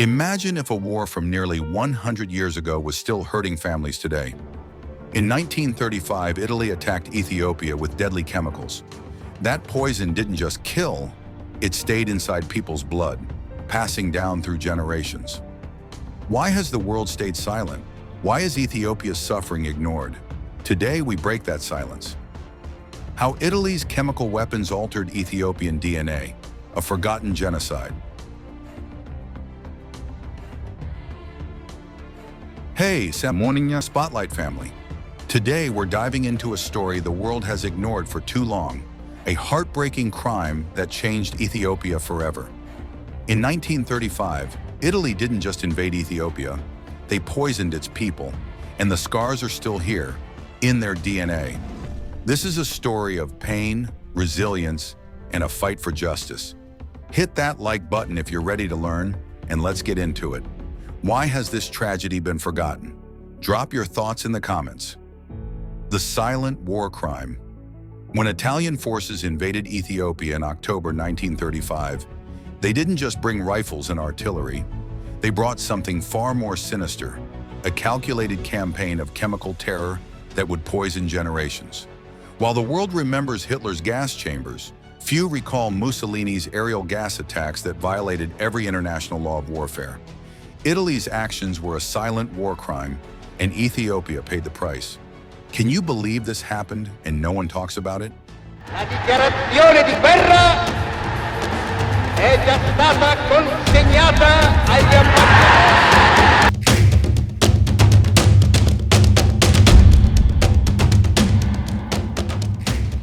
Imagine if a war from nearly 100 years ago was still hurting families today. In 1935, Italy attacked Ethiopia with deadly chemicals. That poison didn't just kill, it stayed inside people's blood, passing down through generations. Why has the world stayed silent? Why is Ethiopia's suffering ignored? Today, we break that silence. How Italy's chemical weapons altered Ethiopian DNA, a forgotten genocide. Hey, Semonigna Spotlight family. Today, we're diving into a story the world has ignored for too long, a heartbreaking crime that changed Ethiopia forever. In 1935, Italy didn't just invade Ethiopia, they poisoned its people, and the scars are still here, in their DNA. This is a story of pain, resilience, and a fight for justice. Hit that like button if you're ready to learn, and let's get into it. Why has this tragedy been forgotten? Drop your thoughts in the comments. The silent war crime. When Italian forces invaded Ethiopia in October 1935, they didn't just bring rifles and artillery, they brought something far more sinister, a calculated campaign of chemical terror that would poison generations. While the world remembers Hitler's gas chambers, few recall Mussolini's aerial gas attacks that violated every international law of warfare. Italy's actions were a silent war crime, and Ethiopia paid the price. Can you believe this happened and no one talks about it? La dichiarazione di guerra è già stata consegnata agli ambasciatori.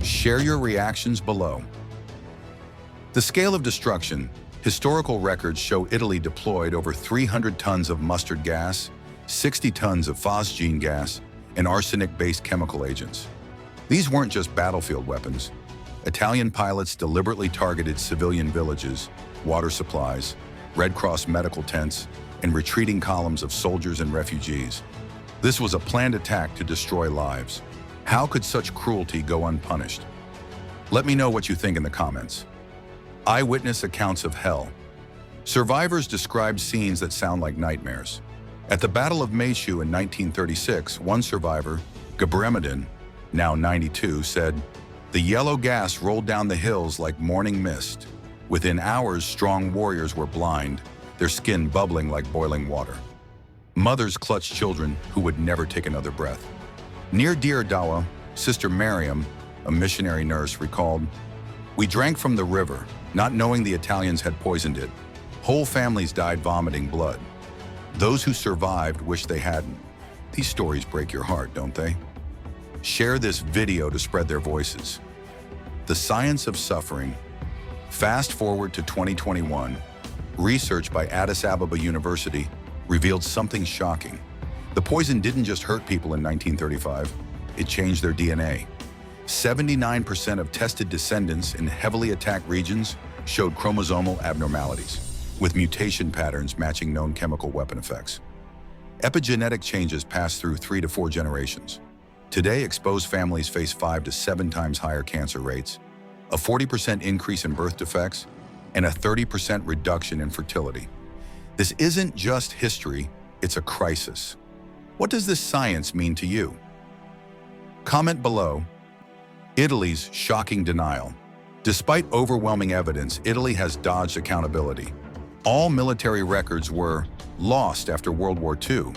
Share your reactions below. The scale of destruction. Historical records show Italy deployed over 300 tons of mustard gas, 60 tons of phosgene gas, and arsenic-based chemical agents. These weren't just battlefield weapons. Italian pilots deliberately targeted civilian villages, water supplies, Red Cross medical tents, and retreating columns of soldiers and refugees. This was a planned attack to destroy lives. How could such cruelty go unpunished? Let me know what you think in the comments. Eyewitness accounts of hell. Survivors described scenes that sound like nightmares. At the Battle of Meishu in 1936, one survivor, Gabremedin, now 92, said, "The yellow gas rolled down the hills like morning mist. Within hours, strong warriors were blind, their skin bubbling like boiling water." Mothers clutched children who would never take another breath. Near Deir Dawa, Sister Miriam, a missionary nurse, recalled, "We drank from the river, not knowing the Italians had poisoned it. Whole families died vomiting blood. Those who survived wish they hadn't." These stories break your heart, don't they? Share this video to spread their voices. The Science of Suffering. Fast forward to 2021, research by Addis Ababa University revealed something shocking. The poison didn't just hurt people in 1935, it changed their DNA. 79% of tested descendants in heavily attacked regions showed chromosomal abnormalities, with mutation patterns matching known chemical weapon effects. Epigenetic changes pass through 3 to 4 generations. Today, exposed families face 5 to 7 times higher cancer rates, a 40% increase in birth defects, and a 30% reduction in fertility. This isn't just history, it's a crisis. What does this science mean to you? Comment below. Italy's shocking denial. Despite overwhelming evidence, Italy has dodged accountability. All military records were lost after World War II.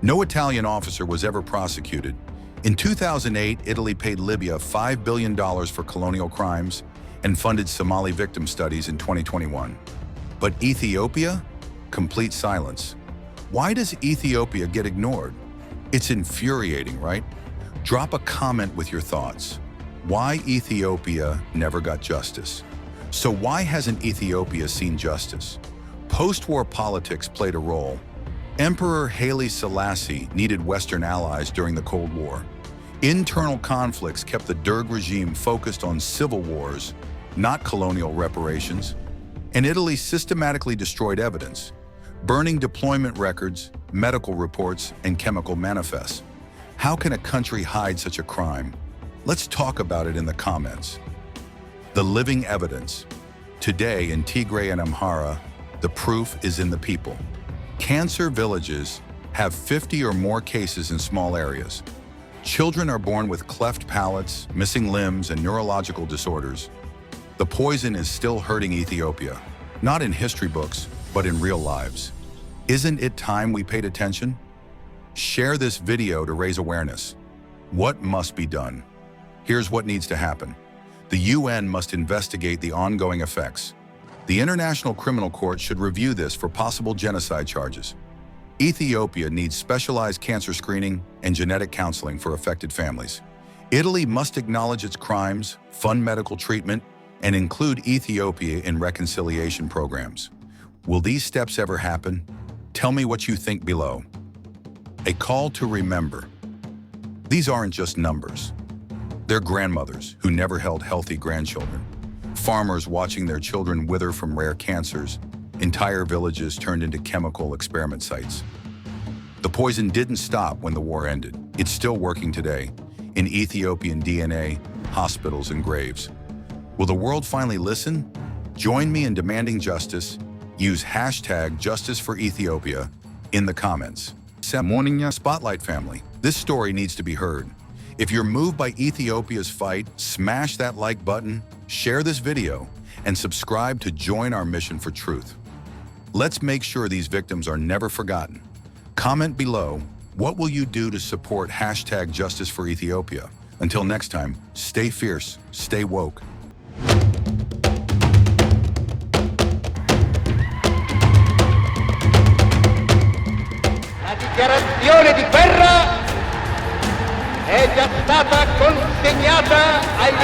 No Italian officer was ever prosecuted. In 2008, Italy paid Libya $5 billion for colonial crimes and funded Somali victim studies in 2021. But Ethiopia? Complete silence. Why does Ethiopia get ignored? It's infuriating, right? Drop a comment with your thoughts. Why Ethiopia never got justice? So why hasn't Ethiopia seen justice? Post-war politics played a role. Emperor Haile Selassie needed Western allies during the Cold War. Internal conflicts kept the Derg regime focused on civil wars, not colonial reparations. And Italy systematically destroyed evidence, burning deployment records, medical reports, and chemical manifests. How can a country hide such a crime? Let's talk about it in the comments. The living evidence. Today in Tigray and Amhara, The proof is in the people. Cancer villages have 50 or more cases in small areas. Children are born with cleft palates, missing limbs, and neurological disorders. The poison is still hurting Ethiopia, not in history books, but in real lives. Isn't it time we paid attention? Share this video to raise awareness. What must be done? Here's what needs to happen. The UN must investigate the ongoing effects. The International Criminal Court should review this for possible genocide charges. Ethiopia needs specialized cancer screening and genetic counseling for affected families. Italy must acknowledge its crimes, fund medical treatment, and include Ethiopia in reconciliation programs. Will these steps ever happen? Tell me what you think below. A call to remember. These aren't just numbers. They're grandmothers who never held healthy grandchildren, farmers watching their children wither from rare cancers, entire villages turned into chemical experiment sites. The poison didn't stop when the war ended. It's still working today in Ethiopian DNA, hospitals, and graves. Will the world finally listen? Join me in demanding justice. Use hashtag Justice for Ethiopia in the comments. Semonigna Spotlight family, this story needs to be heard. If you're moved by Ethiopia's fight, smash that like button, share this video, and subscribe to join our mission for truth. Let's make sure these victims are never forgotten. Comment below, what will you do to support hashtag Justice for Ethiopia? Until next time, stay fierce, stay woke. La dichiarazione di guerra è già stata consegnata agli